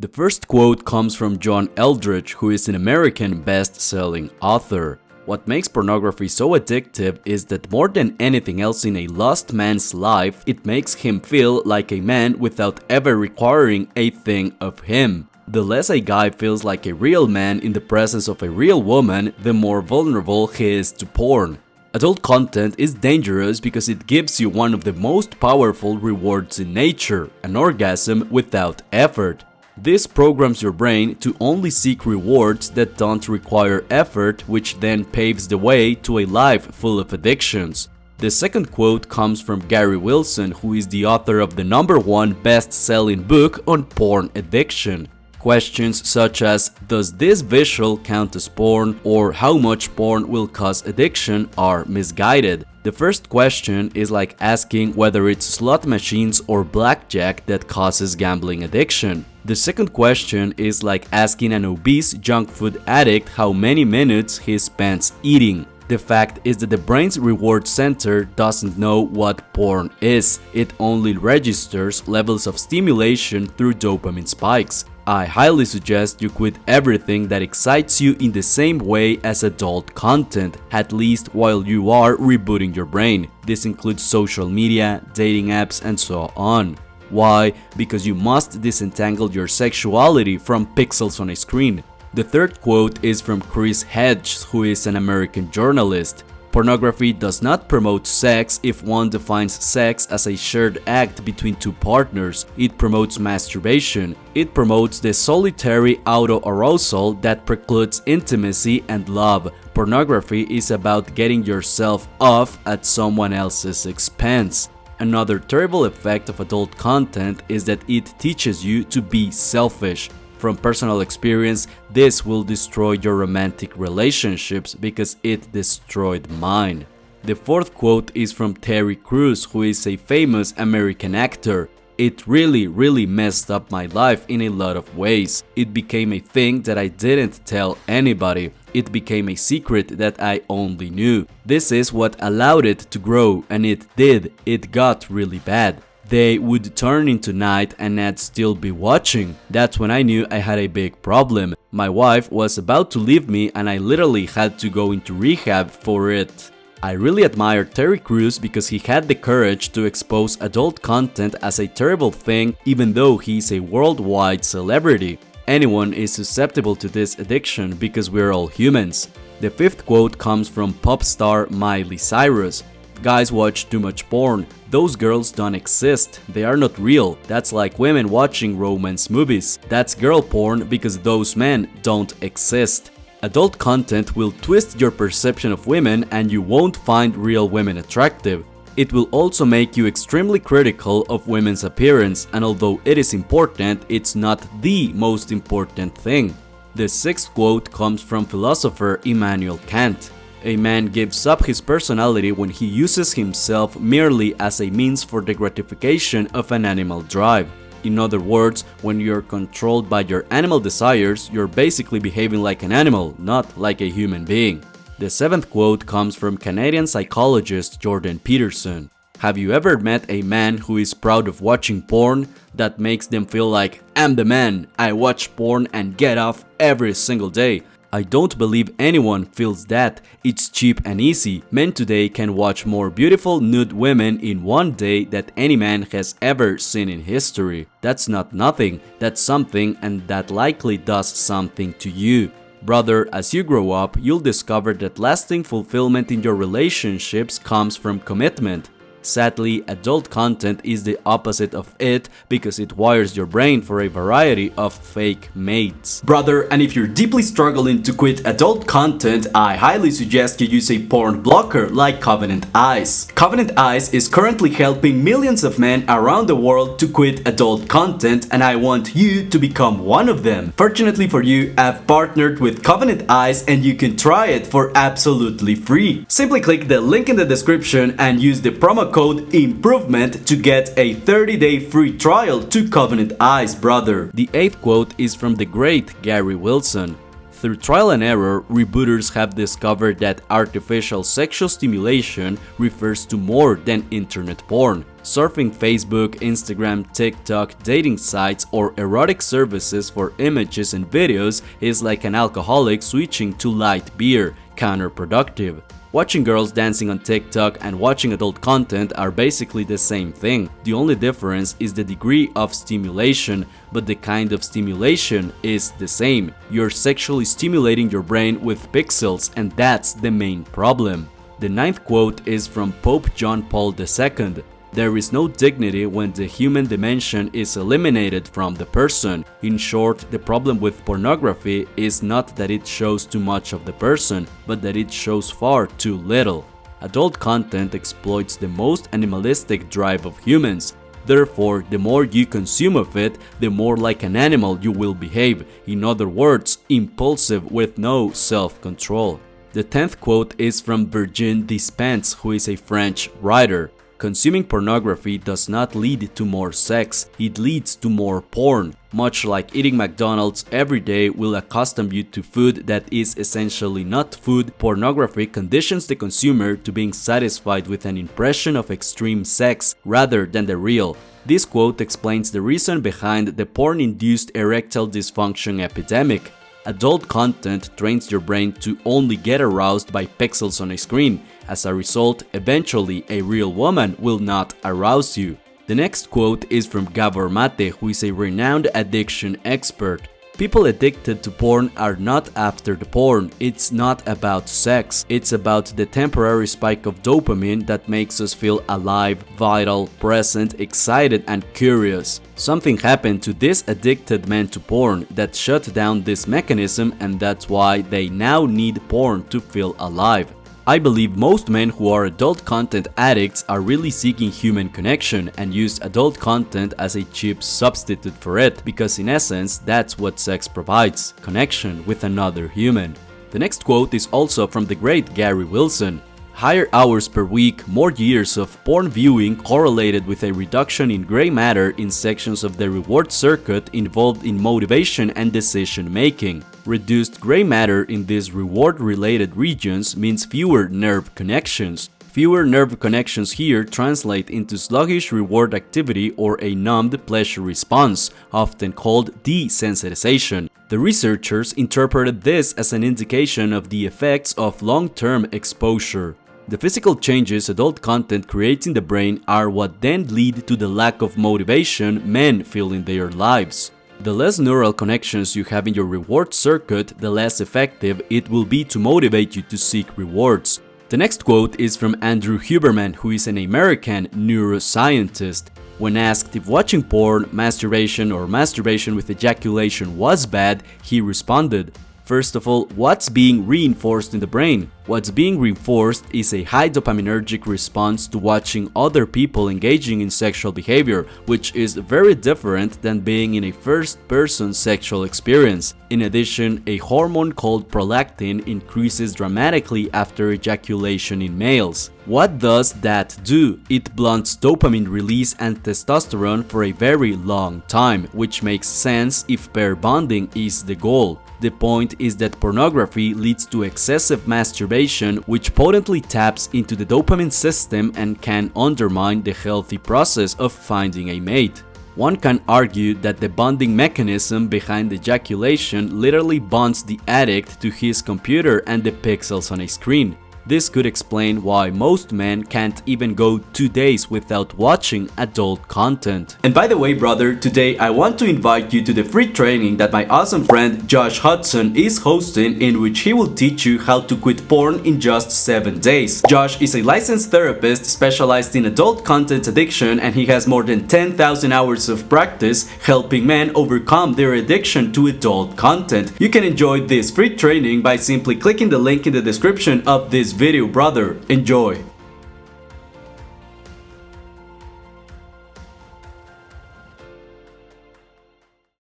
The first quote comes from John Eldredge, who is an American best-selling author. What makes pornography so addictive is that more than anything else in a lost man's life, it makes him feel like a man without ever requiring a thing of him. The less a guy feels like a real man in the presence of a real woman, the more vulnerable he is to porn. Adult content is dangerous because it gives you one of the most powerful rewards in nature, an orgasm without effort. This programs your brain to only seek rewards that don't require effort, which then paves the way to a life full of addictions. The second quote comes from Gary Wilson, who is the author of the #1 best-selling book on porn addiction. Questions such as, does this visual count as porn, or how much porn will cause addiction, are misguided. The first question is like asking whether it's slot machines or blackjack that causes gambling addiction. The second question is like asking an obese junk food addict how many minutes he spends eating. The fact is that the brain's reward center doesn't know what porn is. It only registers levels of stimulation through dopamine spikes. I highly suggest you quit everything that excites you in the same way as adult content, at least while you are rebooting your brain. This includes social media, dating apps, and so on. Why? Because you must disentangle your sexuality from pixels on a screen. The third quote is from Chris Hedges, who is an American journalist. Pornography does not promote sex if one defines sex as a shared act between two partners. It promotes masturbation. It promotes the solitary autoarousal that precludes intimacy and love. Pornography is about getting yourself off at someone else's expense. Another terrible effect of adult content is that it teaches you to be selfish. From personal experience, this will destroy your romantic relationships because it destroyed mine. The fourth quote is from Terry Crews, who is a famous American actor. It really messed up my life in a lot of ways. It became a thing that I didn't tell anybody. It became a secret that I only knew. This is what allowed it to grow, and it did. It got really bad. They would turn into night and I'd still be watching. That's when I knew I had a big problem. My wife was about to leave me and I literally had to go into rehab for it. I really admire Terry Crews because he had the courage to expose adult content as a terrible thing, even though he's a worldwide celebrity. Anyone is susceptible to this addiction because we're all humans. The fifth quote comes from pop star Miley Cyrus. Guys watch too much porn. Those girls don't exist. They are not real. That's like women watching romance movies. That's girl porn because those men don't exist. Adult content will twist your perception of women and you won't find real women attractive. It will also make you extremely critical of women's appearance, and although it is important, it's not the most important thing. The sixth quote comes from philosopher Immanuel Kant. A man gives up his personality when he uses himself merely as a means for the gratification of an animal drive. In other words, when you're controlled by your animal desires, you're basically behaving like an animal, not like a human being. The seventh quote comes from Canadian psychologist Jordan Peterson. Have you ever met a man who is proud of watching porn? That makes them feel like, I'm the man, I watch porn and get off every single day. I don't believe anyone feels that. It's cheap and easy. Men today can watch more beautiful nude women in one day than any man has ever seen in history. That's not nothing, that's something, and that likely does something to you. Brother, as you grow up, you'll discover that lasting fulfillment in your relationships comes from commitment. Sadly, adult content is the opposite of it because it wires your brain for a variety of fake mates. Brother, and if you're deeply struggling to quit adult content, I highly suggest you use a porn blocker like Covenant Eyes. Covenant Eyes is currently helping millions of men around the world to quit adult content, and I want you to become one of them. Fortunately for you, I've partnered with Covenant Eyes and you can try it for absolutely free. Simply click the link in the description and use the promo code IMPROVEMENT to get a 30-day free trial to Covenant Eyes, brother. The eighth quote is from the great Gary Wilson. Through trial and error, rebooters have discovered that artificial sexual stimulation refers to more than internet porn. Surfing Facebook, Instagram, TikTok, dating sites, or erotic services for images and videos is like an alcoholic switching to light beer, counterproductive. Watching girls dancing on TikTok and watching adult content are basically the same thing. The only difference is the degree of stimulation, but the kind of stimulation is the same. You're sexually stimulating your brain with pixels, and that's the main problem. The 9th quote is from Pope John Paul II. There is no dignity when the human dimension is eliminated from the person. In short, the problem with pornography is not that it shows too much of the person, but that it shows far too little. Adult content exploits the most animalistic drive of humans. Therefore, the more you consume of it, the more like an animal you will behave. In other words, impulsive with no self-control. The 10th quote is from Virginie Despentes, who is a French writer. Consuming pornography does not lead to more sex, it leads to more porn. Much like eating McDonald's every day will accustom you to food that is essentially not food, pornography conditions the consumer to being satisfied with an impression of extreme sex rather than the real. This quote explains the reason behind the porn-induced erectile dysfunction epidemic. Adult content trains your brain to only get aroused by pixels on a screen. As a result, eventually a real woman will not arouse you. The next quote is from Gabor Mate, who is a renowned addiction expert. People addicted to porn are not after the porn. It's not about sex. It's about the temporary spike of dopamine that makes us feel alive, vital, present, excited, and curious. Something happened to these addicted men to porn that shut down this mechanism, and that's why they now need porn to feel alive. I believe most men who are adult content addicts are really seeking human connection and use adult content as a cheap substitute for it, because in essence that's what sex provides, connection with another human. The next quote is also from the great Gary Wilson. Higher hours per week, more years of porn viewing correlated with a reduction in gray matter in sections of the reward circuit involved in motivation and decision making. Reduced gray matter in these reward-related regions means fewer nerve connections. Fewer nerve connections here translate into sluggish reward activity or a numbed pleasure response, often called desensitization. The researchers interpreted this as an indication of the effects of long-term exposure. The physical changes adult content creates in the brain are what then lead to the lack of motivation men feel in their lives. The less neural connections you have in your reward circuit, the less effective it will be to motivate you to seek rewards. The next quote is from Andrew Huberman, who is an American neuroscientist. When asked if watching porn, masturbation, or masturbation with ejaculation was bad, he responded, "First of all, what's being reinforced in the brain? What's being reinforced is a high dopaminergic response to watching other people engaging in sexual behavior, which is very different than being in a first-person sexual experience. In addition, a hormone called prolactin increases dramatically after ejaculation in males. What does that do? It blunts dopamine release and testosterone for a very long time, which makes sense if pair bonding is the goal. The point is that pornography leads to excessive masturbation, which potently taps into the dopamine system and can undermine the healthy process of finding a mate. One can argue that the bonding mechanism behind ejaculation literally bonds the addict to his computer and the pixels on a screen. This could explain why most men can't even go 2 days without watching adult content. And by the way, brother, today I want to invite you to the free training that my awesome friend Josh Hudson is hosting, in which he will teach you how to quit porn in just 7 days. Josh is a licensed therapist specialized in adult content addiction, and he has more than 10,000 hours of practice helping men overcome their addiction to adult content. You can enjoy this free training by simply clicking the link in the description of this video, brother. Enjoy!